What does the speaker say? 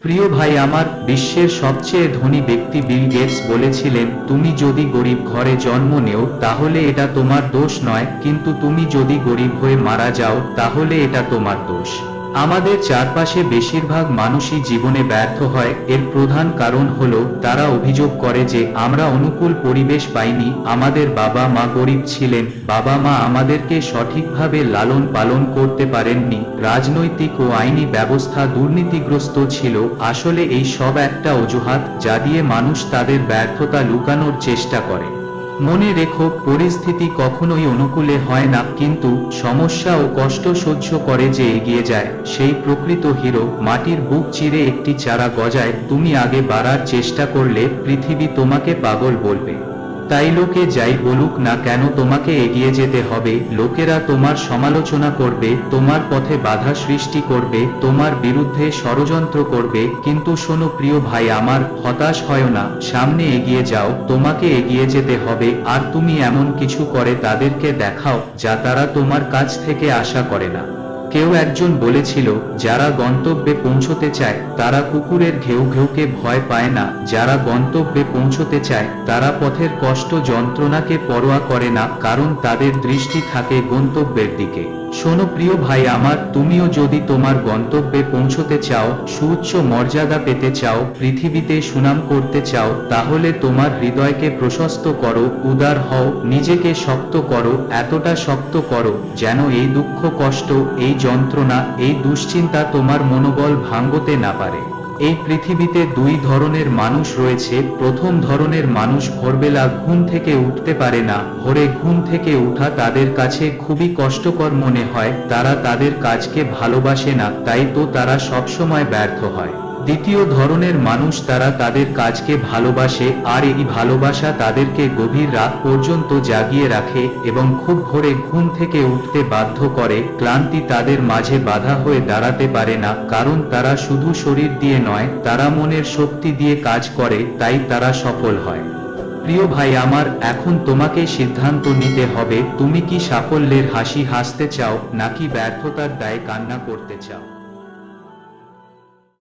প্রিয় ভাই আমার, বিশ্বের সবচেয়ে ধনী ব্যক্তি বিল গেটস বলেছিলেন, তুমি যদি গরিব ঘরে জন্ম নেও তাহলে এটা তোমার দোষ নয়, কিন্তু তুমি যদি গরিব হয়ে মারা যাও তাহলে এটা তোমার দোষ। আমাদের চারপাশে বেশিরভাগ মানুষই জীবনে ব্যর্থ হয়, এর প্রধান কারণ হলো তারা অভিযোগ করে যে আমরা অনুকূল পরিবেশ পাইনি, আমাদের বাবা মা গরিব ছিলেন, বাবা মা আমাদেরকে সঠিকভাবে লালন পালন করতে পারেননি, রাজনৈতিক ও আইনি ব্যবস্থা দুর্নীতিগ্রস্ত ছিল। আসলে এই সব একটা অজুহাত যা দিয়ে মানুষ তাদের ব্যর্থতা লুকানোর চেষ্টা করে। মনে রেখো, পরিস্থিতি কখনোই অনুকূলে হয় না, কিন্তু সমস্যা ও কষ্ট সহ্য করে যে এগিয়ে যায় সেই প্রকৃত হিরো। মাটির বুক চিরে একটি চারা গজায়, তুমি আগে বাড়ার চেষ্টা করলে পৃথিবী তোমাকে পাগল বলবে। তাই লোকে যাই বলুক না কেন তোমাকে এগিয়ে যেতে হবে। লোকেরা তোমার সমালোচনা করবে, তোমার পথে বাধা সৃষ্টি করবে, তোমার বিরুদ্ধে ষড়যন্ত্র করবে, কিন্তু শোনো প্রিয় ভাই আমার, হতাশ হয় না, সামনে এগিয়ে যাও, তোমাকে এগিয়ে যেতে হবে। আর তুমি এমন কিছু করে তাদেরকে দেখাও যা তারা তোমার কাছ থেকে আশা করে না। কেউ একজন বলেছিল, যারা গন্তব্যে পৌঁছতে চায় তারা কুকুরের ঘেউ ঘেউকে ভয় পায় না, যারা গন্তব্যে পৌঁছতে চায় তারা পথের কষ্ট যন্ত্রণাকে পরোয়া করে না, কারণ তাদের দৃষ্টি থাকে গন্তব্যের দিকে। শোনো প্রিয় ভাই আমার, তুমিও যদি তোমার গন্তব্যে পৌঁছতে চাও, সুউচ্চ মর্যাদা পেতে চাও, পৃথিবীতে সুনাম করতে চাও, তাহলে তোমার হৃদয়কে প্রশস্ত করো, উদার হও, নিজেকে শক্ত করো, এতটা শক্ত করো যেন এই দুঃখ কষ্ট, এই যন্ত্রণা, এই দুশ্চিন্তা তোমার মনোবল ভাঙতে না পারে। এই পৃথিবীতে দুই ধরনের মানুষ রয়েছে। প্রথম ধরনের মানুষ ভোরবেলা ঘুম থেকে উঠতে পারে না, ভোরে ঘুম থেকে উঠা তাদের কাছে খুবই কষ্টকর মনে হয়, তারা তাদের কাজকে ভালোবাসে না, তাই তো তারা সবসময় ব্যর্থ হয়। দ্বিতীয় ধরনের মানুষ, তারা তাদের কাজকে ভালোবাসে, আর এই ভালোবাসা তাদেরকে গভীর রাত পর্যন্ত জাগিয়ে রাখে এবং খুব ভোরে ঘুম থেকে উঠতে বাধ্য করে। ক্লান্তি তাদের মাঝে বাধা হয়ে দাঁড়াতে পারে না, কারণ তারা শুধু শরীর দিয়ে নয়, তারা মনের শক্তি দিয়ে কাজ করে, তাই তারা সফল হয়। প্রিয় ভাই আমার, এখন তোমাকে সিদ্ধান্ত নিতে হবে, তুমি কি সাফল্যের হাসি হাসতে চাও নাকি ব্যর্থতার দায়ে কান্না করতে চাও।